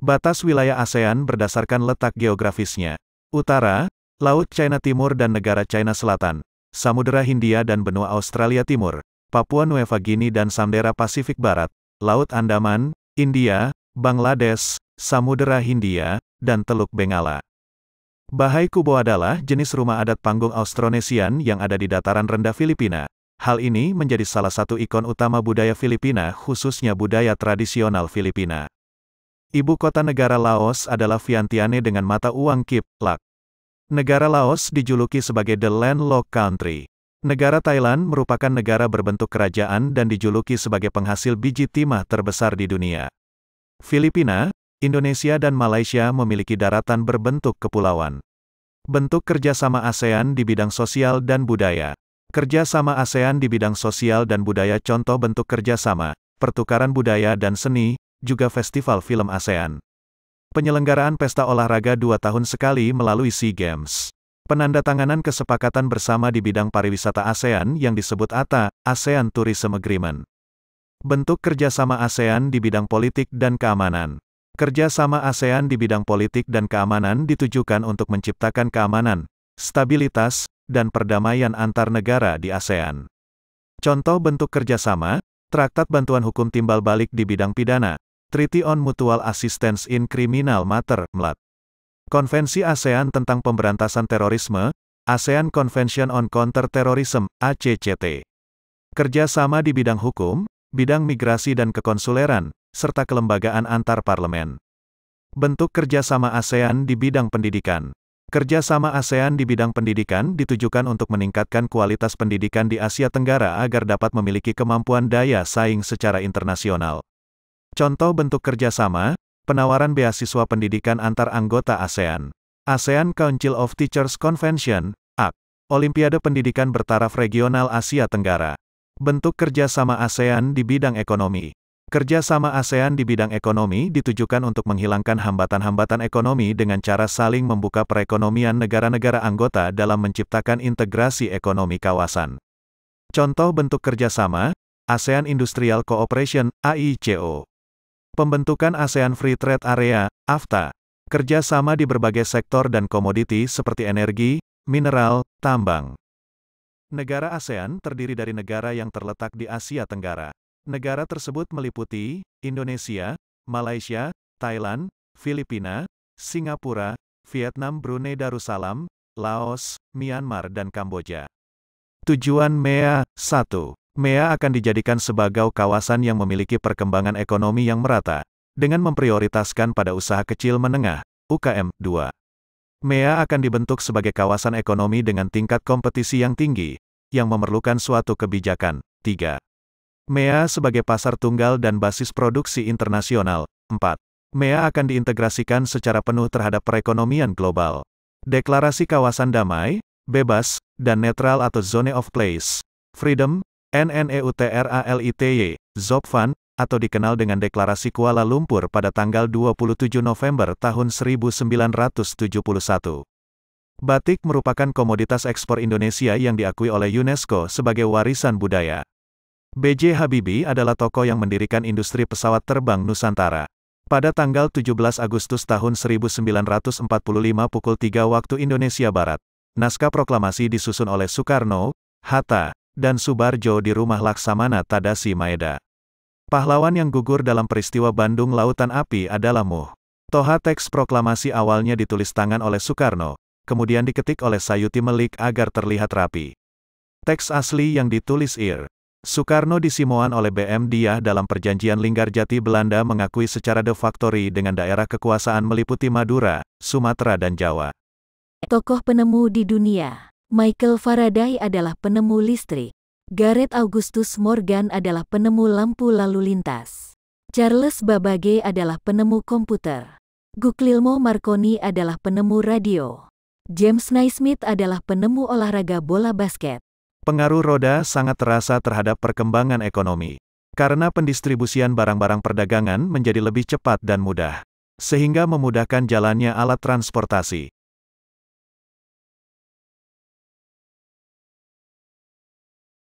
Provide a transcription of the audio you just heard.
Batas wilayah ASEAN berdasarkan letak geografisnya. Utara, Laut China Timur dan negara China Selatan, Samudera Hindia dan benua Australia Timur, Papua Nueva Guinea dan Samudera Pasifik Barat, Laut Andaman, India, Bangladesh, Samudera Hindia, dan Teluk Bengala. Bahay Kubo adalah jenis rumah adat panggung Austronesian yang ada di dataran rendah Filipina. Hal ini menjadi salah satu ikon utama budaya Filipina, khususnya budaya tradisional Filipina. Ibu kota negara Laos adalah Vientiane dengan mata uang Kip, Lak. Negara Laos dijuluki sebagai The Landlocked Country. Negara Thailand merupakan negara berbentuk kerajaan dan dijuluki sebagai penghasil biji timah terbesar di dunia. Filipina, Indonesia dan Malaysia memiliki daratan berbentuk kepulauan. Bentuk kerjasama ASEAN di bidang sosial dan budaya. Kerjasama ASEAN di bidang sosial dan budaya contoh bentuk kerjasama, pertukaran budaya dan seni, juga Festival Film ASEAN. Penyelenggaraan pesta olahraga 2 tahun sekali melalui SEA Games. Penandatanganan kesepakatan bersama di bidang pariwisata ASEAN yang disebut ATA, ASEAN Tourism Agreement. Bentuk kerjasama ASEAN di bidang politik dan keamanan. Kerjasama ASEAN di bidang politik dan keamanan ditujukan untuk menciptakan keamanan, stabilitas, dan perdamaian antar negara di ASEAN. Contoh bentuk kerjasama, Traktat Bantuan Hukum Timbal Balik di bidang pidana, Treaty on Mutual Assistance in Criminal Matter, MLAT. Konvensi ASEAN tentang pemberantasan terorisme, ASEAN Convention on Counter-Terrorism, ACCT. Kerjasama di bidang hukum, bidang migrasi dan kekonsuleran, serta kelembagaan antar parlemen. Bentuk kerjasama ASEAN di bidang pendidikan. Kerjasama ASEAN di bidang pendidikan ditujukan untuk meningkatkan kualitas pendidikan di Asia Tenggara agar dapat memiliki kemampuan daya saing secara internasional. Contoh bentuk kerjasama, penawaran beasiswa pendidikan antar anggota ASEAN. ASEAN Council of Teachers Convention, AC. Olimpiade Pendidikan Bertaraf Regional Asia Tenggara. Bentuk kerjasama ASEAN di bidang ekonomi. Kerjasama ASEAN di bidang ekonomi ditujukan untuk menghilangkan hambatan-hambatan ekonomi dengan cara saling membuka perekonomian negara-negara anggota dalam menciptakan integrasi ekonomi kawasan. Contoh bentuk kerjasama, ASEAN Industrial Cooperation, AICO. Pembentukan ASEAN Free Trade Area, AFTA. Kerjasama di berbagai sektor dan komoditi seperti energi, mineral, tambang. Negara ASEAN terdiri dari negara yang terletak di Asia Tenggara. Negara tersebut meliputi Indonesia, Malaysia, Thailand, Filipina, Singapura, Vietnam, Brunei Darussalam, Laos, Myanmar dan Kamboja. Tujuan MEA 1. MEA akan dijadikan sebagai kawasan yang memiliki perkembangan ekonomi yang merata, dengan memprioritaskan pada usaha kecil menengah, UKM. 2. MEA akan dibentuk sebagai kawasan ekonomi dengan tingkat kompetisi yang tinggi, yang memerlukan suatu kebijakan. 3. MEA sebagai pasar tunggal dan basis produksi internasional. 4. MEA akan diintegrasikan secara penuh terhadap perekonomian global. Deklarasi Kawasan Damai, Bebas, dan Netral atau Zone of Peace, Freedom, NNEUTRALITY, ZOPFAN, atau dikenal dengan Deklarasi Kuala Lumpur pada tanggal 27 November tahun 1971. Batik merupakan komoditas ekspor Indonesia yang diakui oleh UNESCO sebagai warisan budaya. B.J. Habibie adalah tokoh yang mendirikan industri pesawat terbang Nusantara. Pada tanggal 17 Agustus tahun 1945 pukul 3 waktu Indonesia Barat, naskah proklamasi disusun oleh Soekarno, Hatta, dan Subarjo di rumah Laksamana Tadashi Maeda. Pahlawan yang gugur dalam peristiwa Bandung Lautan Api adalah Muh. Toha teks proklamasi awalnya ditulis tangan oleh Soekarno, kemudian diketik oleh Sayuti Melik agar terlihat rapi. Teks asli yang ditulis Ir. Soekarno disimoan oleh B.M. Diah dalam perjanjian Linggarjati Belanda mengakui secara de facto dengan daerah kekuasaan meliputi Madura, Sumatera dan Jawa. Tokoh penemu di dunia. Michael Faraday adalah penemu listrik. Gareth Augustus Morgan adalah penemu lampu lalu lintas. Charles Babbage adalah penemu komputer. Guglielmo Marconi adalah penemu radio. James Naismith adalah penemu olahraga bola basket. Pengaruh roda sangat terasa terhadap perkembangan ekonomi. Karena pendistribusian barang-barang perdagangan menjadi lebih cepat dan mudah, sehingga memudahkan jalannya alat transportasi.